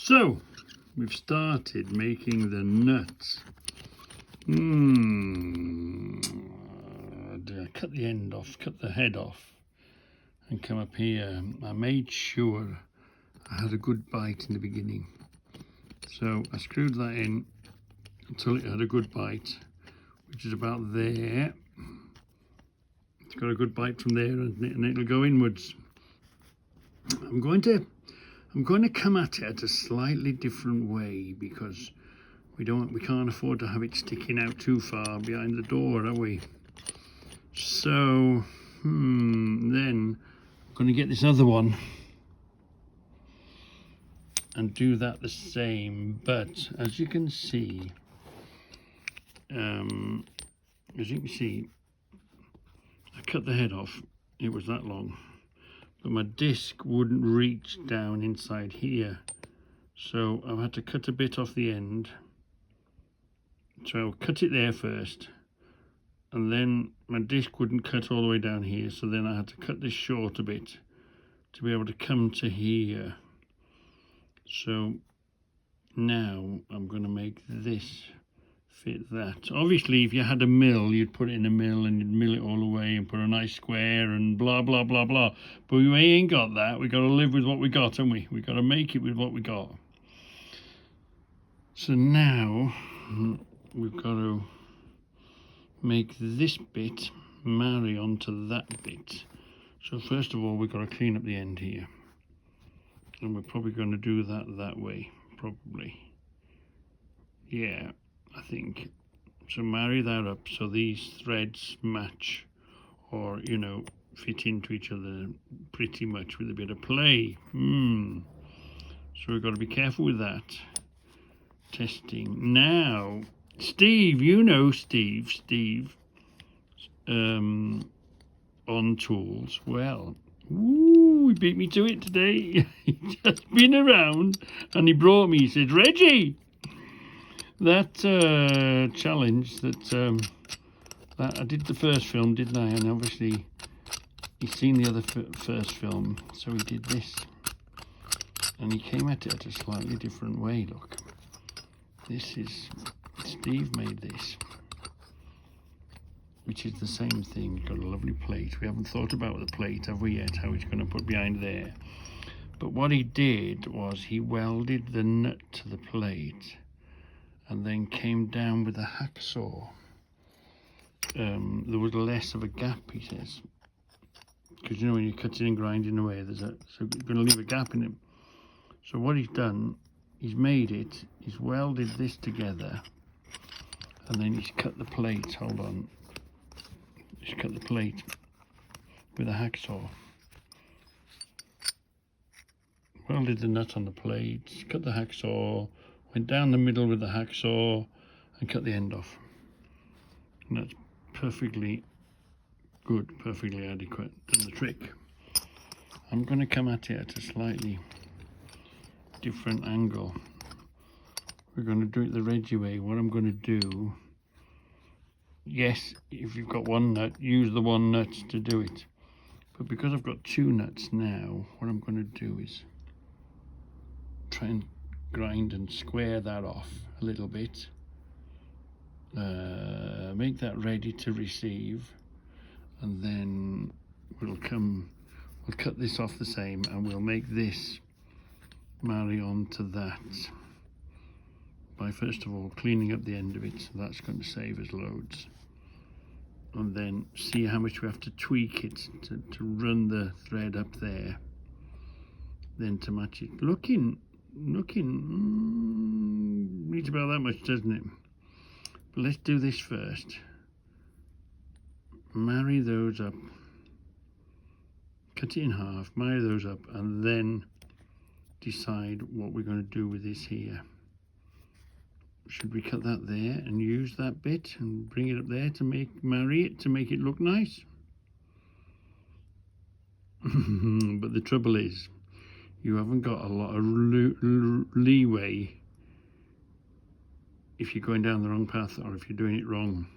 So we've started making the nuts. Cut the end off, cut the head off, and come up here. I made sure I had a good bite in the beginning, so I screwed that in until it had a good bite, which is about there. It's got a good bite from there, and it'll go inwards. I'm going to come at it at a slightly different way, because we can't afford to have it sticking out too far behind the door, are we? So then I'm going to get this other one and do that the same, but as you can see, I cut the head off. It was that long, but my disc wouldn't reach down inside here, so I've had to cut a bit off the end. So I'll cut it there first, and then my disc wouldn't cut all the way down here, so then I had to cut this short a bit to be able to come to here. So now I'm going to make this fit that. Obviously, if you had a mill, you'd put it in a mill and you'd mill it all the way and put a nice square and blah blah blah blah, but we ain't got that. We got to live with what we got, haven't we? We got to make it with what we got. So now we've got to make this bit marry onto that bit. So first of all, we've got to clean up the end here, and we're probably going to do that way, probably. Yeah, I think so. Marry that up so these threads match, or fit into each other pretty much with a bit of play. So we've got to be careful with that. Testing now. Steve, Steve on tools. Well, he beat me to it today. He's just been around and he brought me, he said, Reggie, that challenge that I did the first film, didn't I? And obviously he's seen the other first film, so he did this, and he came at it at a slightly different way. Look, this is Steve made this, which is the same thing. Got a lovely plate. We haven't thought about the plate, have we yet, how he's going to put behind there. But what he did was he welded the nut to the plate and then came down with a hacksaw. There was less of a gap, he says, because when you're cutting and grinding away, so you're going to leave a gap in it. So what he's done, he's made it, he's welded this together, and then he's cut the plate. Hold on. He's cut the plate with a hacksaw. Welded the nut on the plate, cut the hacksaw, went down the middle with the hacksaw and cut the end off. And that's perfectly good, perfectly adequate. Done the trick. I'm going to come at it at a slightly different angle. We're going to do it the Reggie way. What I'm going to do, yes, if you've got one nut, use the one nut to do it. But because I've got two nuts now, what I'm going to do is try and grind and square that off a little bit. Make that ready to receive, and then we'll cut this off the same, and we'll make this marry on to that by first of all cleaning up the end of it. So that's going to save us loads, and then see how much we have to tweak it to run the thread up there, then to match it. Looking needs about that much, doesn't it? But let's do this first. Marry those up, cut it in half, marry those up, and then decide what we're going to do with this here. Should we cut that there and use that bit and bring it up there to marry it to make it look nice? But the trouble is, you haven't got a lot of leeway if you're going down the wrong path or if you're doing it wrong.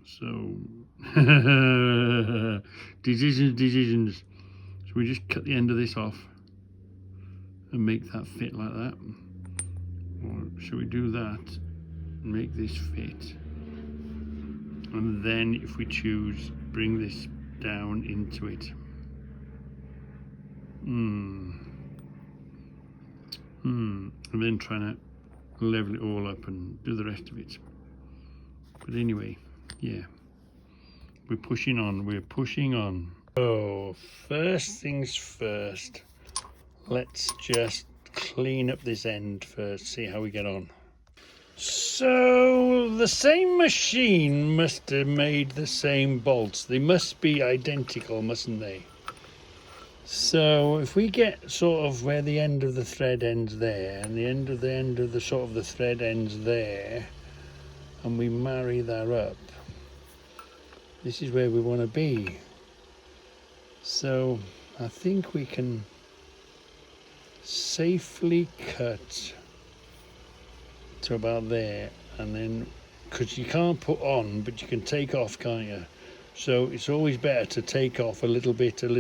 So decisions. So we just cut the end of this off and make that fit like that. Or should we do that, make this fit, and then if we choose, bring this down into it. And then trying to level it all up and do the rest of it. But anyway, yeah, we're pushing on. So first things first, let's just clean up this end first, see how we get on. So the same machine must have made the same bolts. They must be identical, mustn't they? So if we get sort of where the end of the thread ends there, and the end of the sort of the thread ends there, and we marry that up, this is where we want to be. So I think we can safely cut to about there, and then, because you can't put on, but you can take off, can't you? So it's always better to take off a little bit until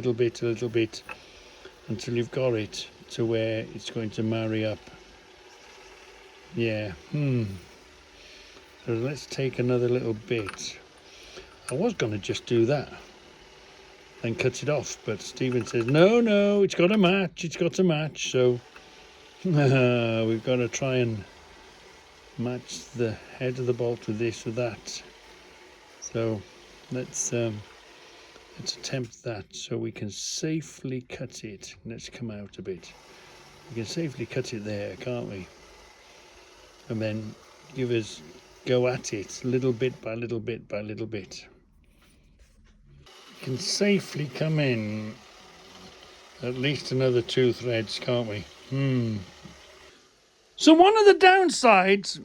you've got it to where it's going to marry up. Yeah. So let's take another little bit. I was going to just do that and cut it off, but Stephen says no, it's got to match. So we've got to try and match the head of the bolt with this or that. So let's attempt that, so we can safely cut it. Let's come out a bit. We can safely cut it there, can't we? And then go at it little bit by little bit by little bit. We can safely come in at least another 2 threads, can't we? So one of the downsides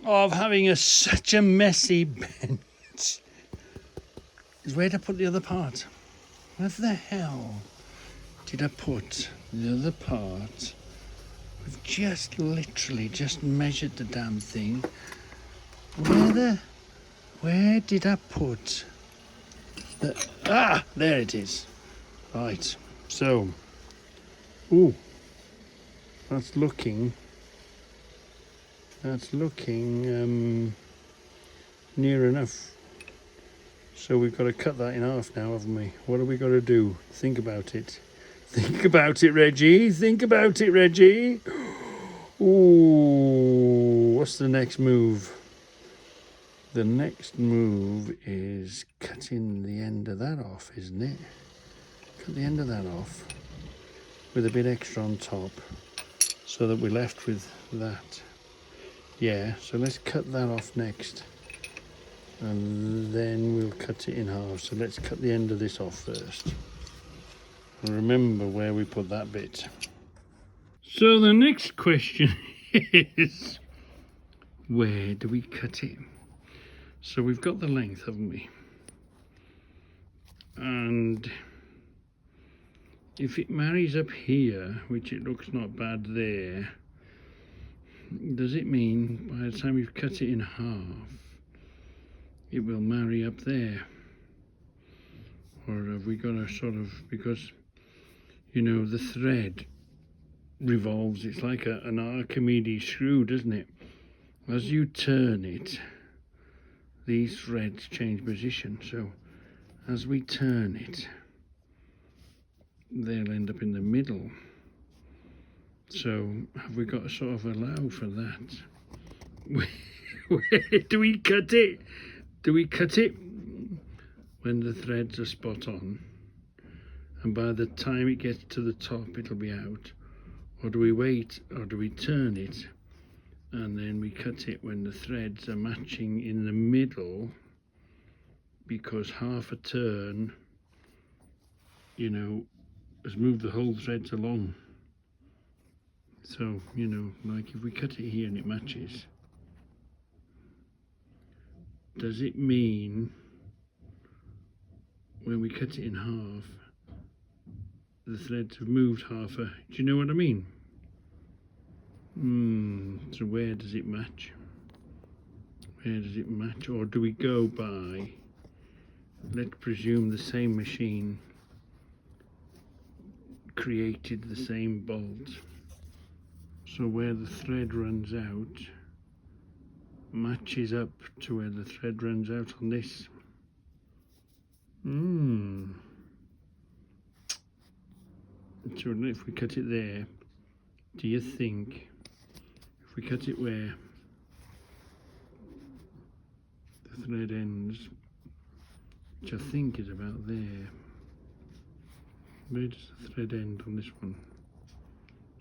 of having such a messy bench is where to put the other part. Where the hell did I put the other part? We've just literally just measured the damn thing. Where did I put the... there it is. Right, so, that's looking near enough. So we've got to cut that in half now, haven't we? What have we got to do? Think about it. Think about it, Reggie. Think about it, Reggie. Ooh, what's the next move? The next move is cutting the end of that off, isn't it? Cut the end of that off with a bit extra on top so that we're left with that. Yeah, so let's cut that off next. And then we'll cut it in half. So let's cut the end of this off first. And remember where we put that bit. So the next question is, where do we cut it? So we've got the length, haven't we? And if it marries up here, which it looks not bad there, does it mean by the time we've cut it in half, it will marry up there? Or have we got to sort of, because, you know, the thread revolves, it's like an Archimedes screw, doesn't it? As you turn it, these threads change position. So as we turn it, they'll end up in the middle. So have we got to sort of allow for that? Where do we cut it? Do we cut it when the threads are spot on, and by the time it gets to the top it'll be out? Or do we wait, or do we turn it and then we cut it when the threads are matching in the middle, because half a turn, you know, has moved the whole threads along? So, you know, like if we cut it here and it matches, does it mean when we cut it in half, the threads have moved half a... Do you know what I mean? So where does it match? Where does it match? Or do we go by, let's presume the same machine created the same bolt, so where the thread runs out matches up to where the thread runs out on this. So if we cut it there, do you think if we cut it where the thread ends, which I think is about there, where does the thread end on this one?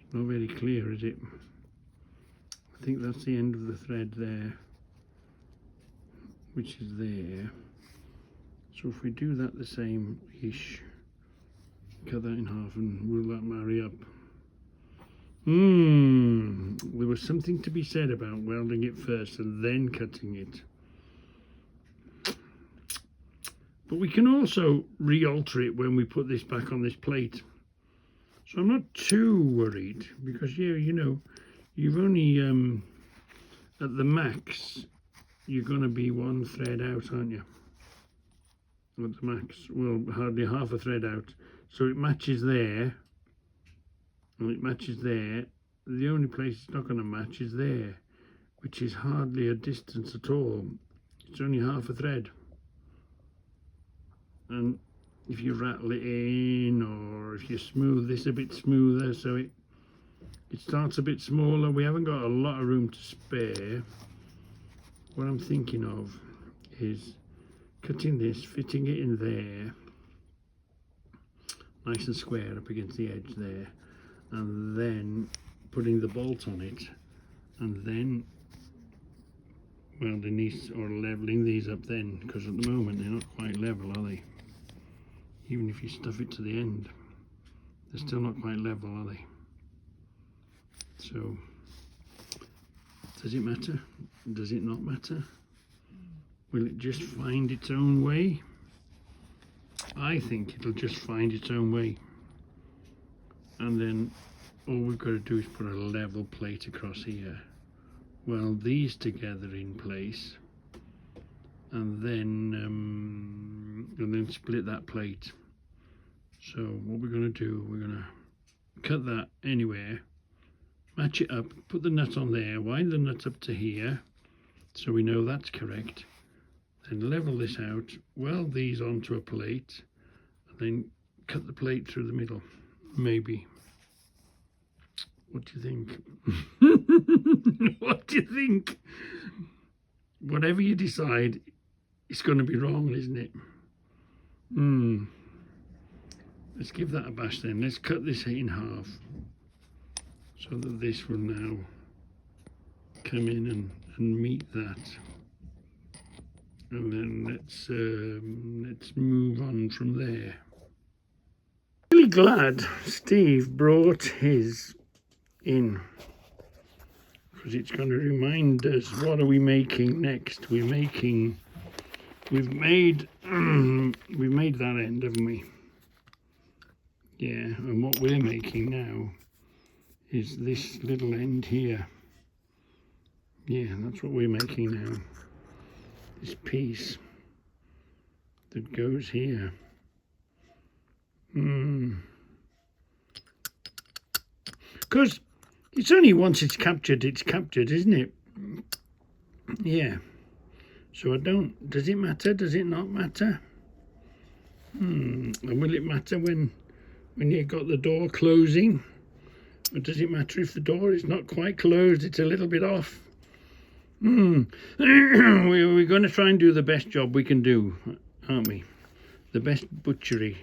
It's not very clear, is it? I think that's the end of the thread there, which is there. So if we do that the same-ish, cut that in half, and will that marry up? There was something to be said about welding it first and then cutting it. But we can also re-alter it when we put this back on this plate. So I'm not too worried, because yeah, you know, you've only, at the max, you're going to be one thread out, aren't you? At the max, well, hardly half a thread out. So it matches there, and it matches there. The only place it's not going to match is there, which is hardly a distance at all. It's only half a thread. And if you rattle it in, or if you smooth this a bit smoother so it starts a bit smaller, we haven't got a lot of room to spare. What I'm thinking of is cutting this, fitting it in there, nice and square up against the edge there, and then putting the bolt on it, and then welding these or leveling these up then, because at the moment they're not quite level, are they? Even if you stuff it to the end, they're still not quite level, are they? So, does it matter? Does it not matter? Will it just find its own way? I think it'll just find its own way. And then all we've got to do is put a level plate across here, weld these together in place, and then split that plate. So what we're going to do, we're going to cut that anywhere, match it up, put the nut on there, wind the nut up to here, so we know that's correct. Then level this out, weld these onto a plate, and then cut the plate through the middle, maybe. What do you think? What do you think? Whatever you decide, it's going to be wrong, isn't it? Let's give that a bash then. Let's cut this in half, so that this will now come in and meet that. And then let's move on from there. Really glad Steve brought his in, because it's going to remind us, what are we making next? We've made that end, haven't we? Yeah, and what we're making now is this little end here. Yeah, that's what we're making now. This piece that goes here. Because it's only once it's captured, isn't it? Yeah. So does it matter? Does it not matter? And will it matter when you've got the door closing? Or does it matter if the door is not quite closed, it's a little bit off? We're going to try and do the best job we can do, aren't we? The best butchery,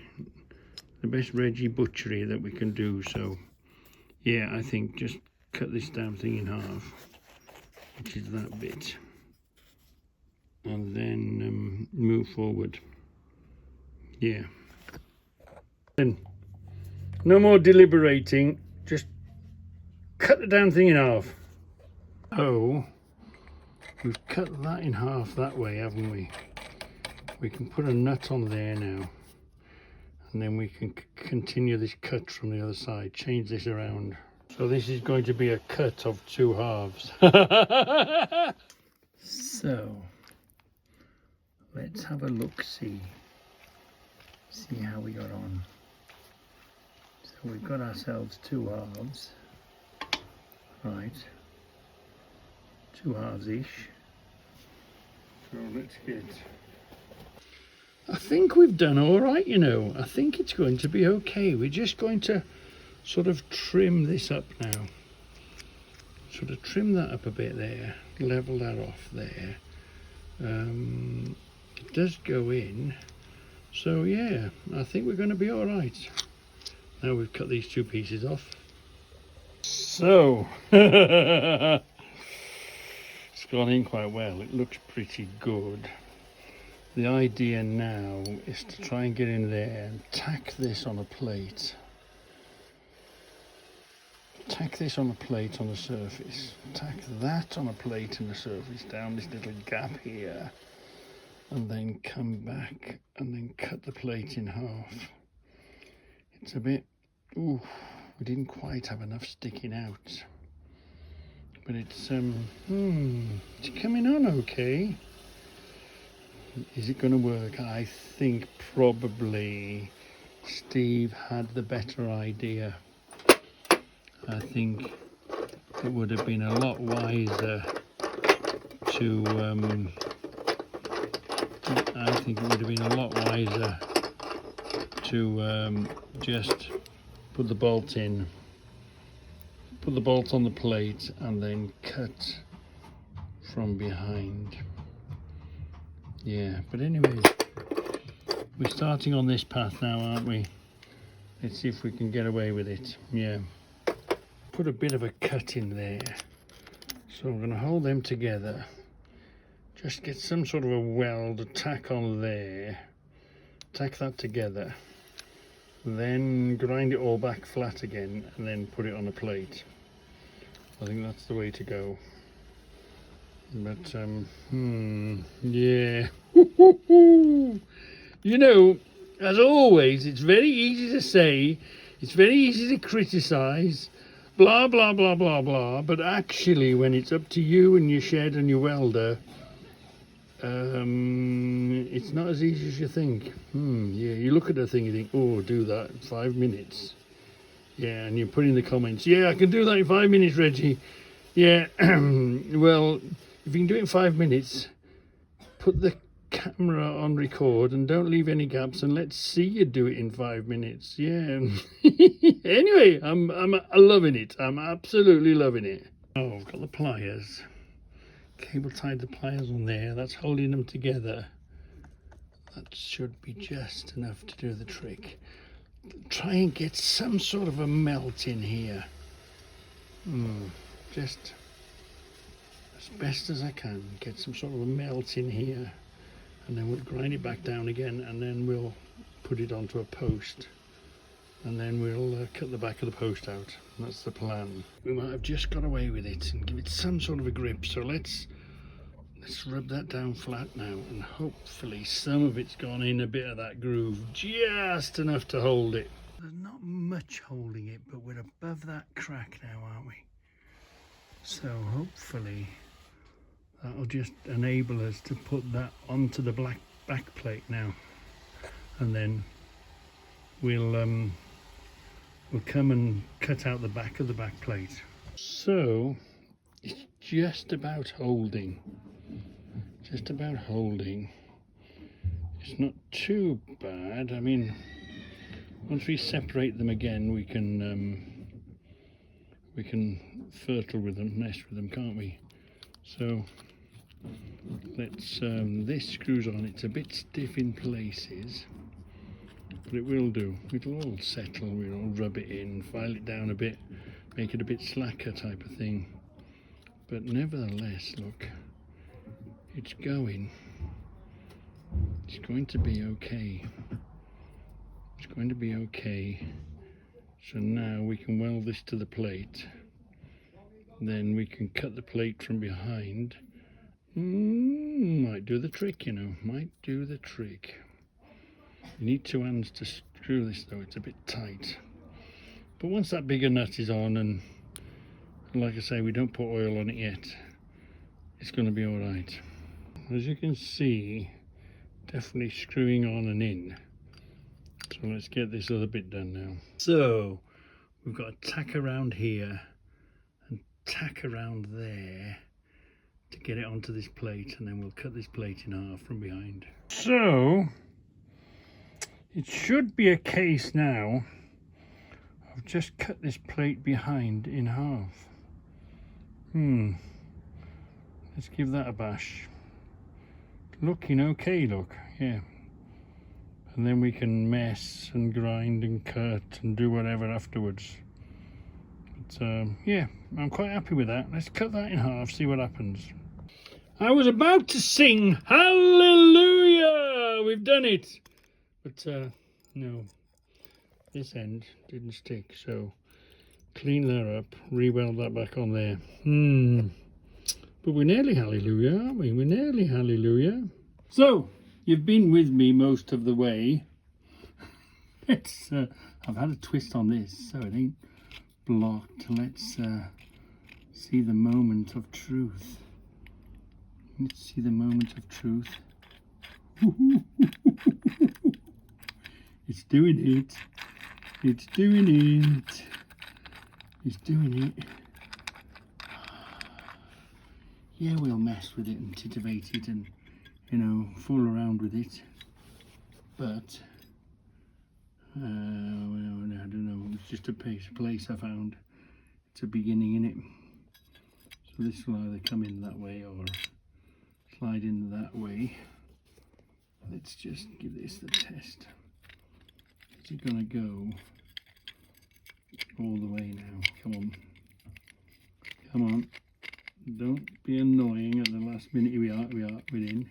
the best Reggie butchery that we can do. So yeah, I think just cut this damn thing in half, which is that bit, and then move forward. Yeah. Then no more deliberating, just cut the damn thing in half. Oh, we've cut that in half that way, haven't we? We can put a nut on there now, and then we can continue this cut from the other side, change this around. So this is going to be a cut of two halves. So let's have a look, see how we got on. So we've got ourselves two halves right. 2 hours-ish. So let's get... I think we've done all right, you know. I think it's going to be okay. We're just going to sort of trim this up now. Sort of trim that up a bit there. Level that off there. It does go in. So yeah, I think we're going to be all right. Now we've cut these 2 pieces off. So, it's gone in quite well. It looks pretty good. The idea now is to try and get in there and tack this on a plate. Tack this on a plate on the surface. Tack that on a plate on the surface down this little gap here. And then come back and then cut the plate in half. It's a bit, ooh, we didn't quite have enough sticking out. But it's coming on okay. Is it going to work? I think probably Steve had the better idea. I think it would have been a lot wiser to just put the bolt in, put the bolt on the plate and then cut from behind. Yeah, but anyway, we're starting on this path now, aren't we? Let's see if we can get away with it. Yeah. Put a bit of a cut in there. So I'm going to hold them together. Just get some sort of a weld, tack on there. Tack that together. Then grind it all back flat again and then put it on a plate. I think that's the way to go. But yeah. You know, as always, it's very easy to say, it's very easy to criticize, blah blah blah blah blah, but actually when it's up to you and your shed and your welder, it's not as easy as you think. Yeah, you look at the thing, you think, oh, do that in 5 minutes. Yeah, and you put in the comments, yeah, I can do that in 5 minutes, Reggie. Yeah, well, if you can do it in 5 minutes, put the camera on record and don't leave any gaps, and let's see you do it in 5 minutes. Yeah. Anyway, I'm loving it. I'm absolutely loving it. Oh, I've got the pliers. Cable tied the pliers on there. That's holding them together. That should be just enough to do the trick. Try and get some sort of a melt in here. Just as best as I can. Get some sort of a melt in here. And then we'll grind it back down again, and then we'll put it onto a post. And then we'll cut the back of the post out. That's the plan. We might have just got away with it and give it some sort of a grip. So let's rub that down flat now, and hopefully some of it's gone in a bit of that groove, just enough to hold it. There's not much holding it, but we're above that crack now, aren't we? So hopefully that'll just enable us to put that onto the black back plate now, and then we'll come and cut out the back of the back plate. So it's just about holding. Just about holding. It's not too bad. I mean, once we separate them again, we can fertile with them, nest with them, can't we? So let's this screws on. It's a bit stiff in places, but it will do. It'll all settle. We'll rub it in, file it down a bit, make it a bit slacker type of thing. But nevertheless, look, it's going. It's going to be okay. It's going to be okay. So now we can weld this to the plate. Then we can cut the plate from behind. Might do the trick, you know. Might do the trick. You need 2 hands to screw this though. It's a bit tight. But once that bigger nut is on, and like I say, we don't put oil on it yet, it's going to be all right. As you can see, definitely screwing on and in. So let's get this other bit done now. So we've got a tack around here and tack around there to get it onto this plate, and then we'll cut this plate in half from behind. So it should be a case now of just cut this plate behind in half. Let's give that a bash. Looking okay, look, yeah. And then we can mess and grind and cut and do whatever afterwards. But yeah, I'm quite happy with that. Let's cut that in half, see what happens. I was about to sing hallelujah, we've done it, but no, this end didn't stick, so clean that up, re-weld that back on there. But we're nearly hallelujah, aren't we? We're nearly hallelujah. So you've been with me most of the way. It's I've had a twist on this so it ain't blocked. Let's see the moment of truth. Let's see the moment of truth. It's doing it. It's doing it. It's doing it. Yeah, we'll mess with it and titivate it and, you know, fool around with it. But, well, I don't know. It's just a place I found. It's a beginning in it. So this will either come in that way or slide in that way. Let's just give this the test. Is it gonna go all the way now? Come on. Come on. Don't be annoying at the last minute. Here we are, we're in.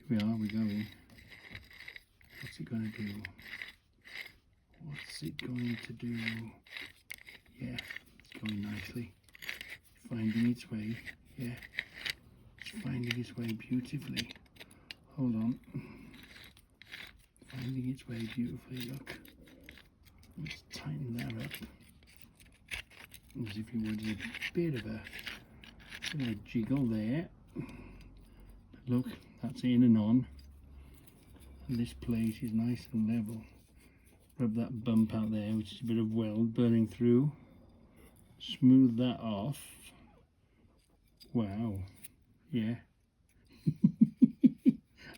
Here we are, we're going. What's it gonna do? What's it going to do? Yeah, it's going nicely. Finding its way, yeah. It's finding its way beautifully. Hold on. Finding its way beautifully, look. Let's tighten that up. As if you would, a bit of a jiggle there. But look, that's in and on. And this plate is nice and level. Rub that bump out there, which is a bit of weld burning through. Smooth that off. Wow. Yeah.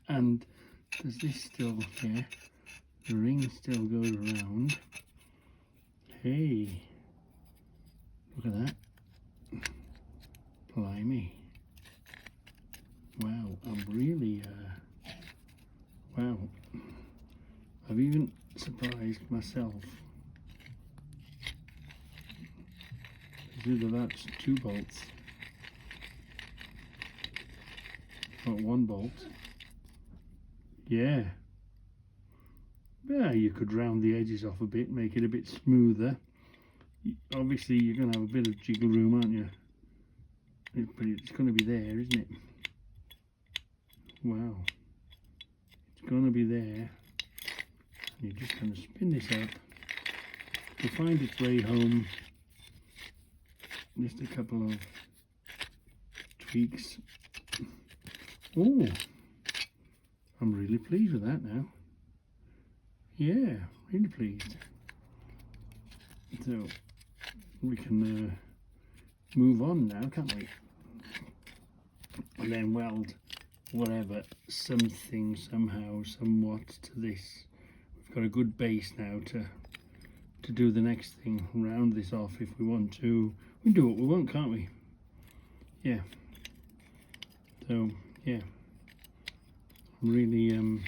And there's this still here. The ring still goes around. Hey. Look at that. Blimey. Wow, I'm really, wow. I've even surprised myself. Either that's 2 bolts. Or 1 bolt. Yeah. Yeah, you could round the edges off a bit, make it a bit smoother. Obviously, you're going to have a bit of jiggle room, aren't you? But it's going to be there, isn't it? Wow. It's going to be there. And you're just going to spin this up to find its way home. Just a couple of tweaks. Oh, I'm really pleased with that now. Yeah, really pleased. So we can move on now, can't we? And then weld whatever, something, somehow, somewhat to this. We've got a good base now to do the next thing. Round this off if we want to. We can do what we want, can't we? Yeah. So yeah, I'm really I'm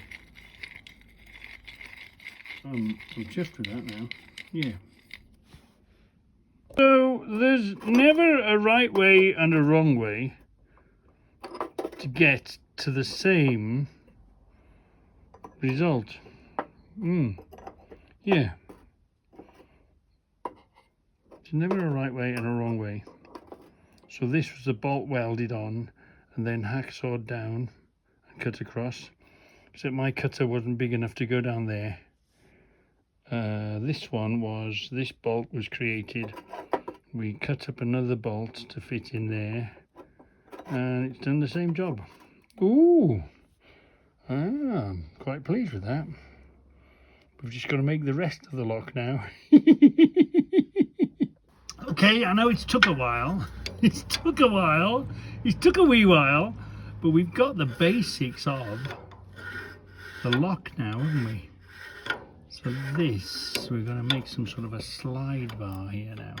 chuffed with that now. Yeah. So there's never a right way and a wrong way to get to the same result. Yeah. There's never a right way and a wrong way. So this was the bolt welded on and then hacksawed down and cut across. Except my cutter wasn't big enough to go down there. This bolt was created. We cut up another bolt to fit in there, and it's done the same job. Ooh, I'm quite pleased with that. We've just got to make the rest of the lock now. Okay, Okay, I know it's took a while. It's took a while. It's took a wee while. But we've got the basics of the lock now, haven't we? So this, we're going to make some sort of a slide bar here now.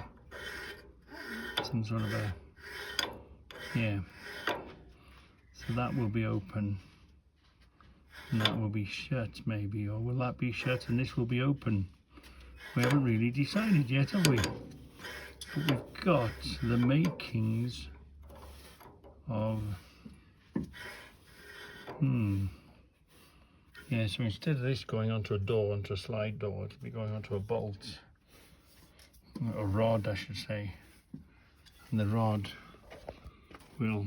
Some sort of a, yeah. So that will be open. And that will be shut maybe. Or will that be shut and this will be open? We haven't really decided yet, have we? But we've got the makings of, yeah, so instead of this going onto a door, onto a slide door, it'll be going onto a bolt, a rod I should say, and the rod will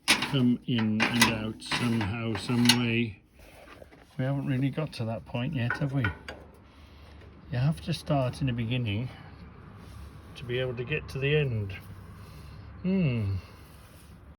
come in and out somehow, some way. We haven't really got to that point yet, have we? You have to start in the beginning to be able to get to the end.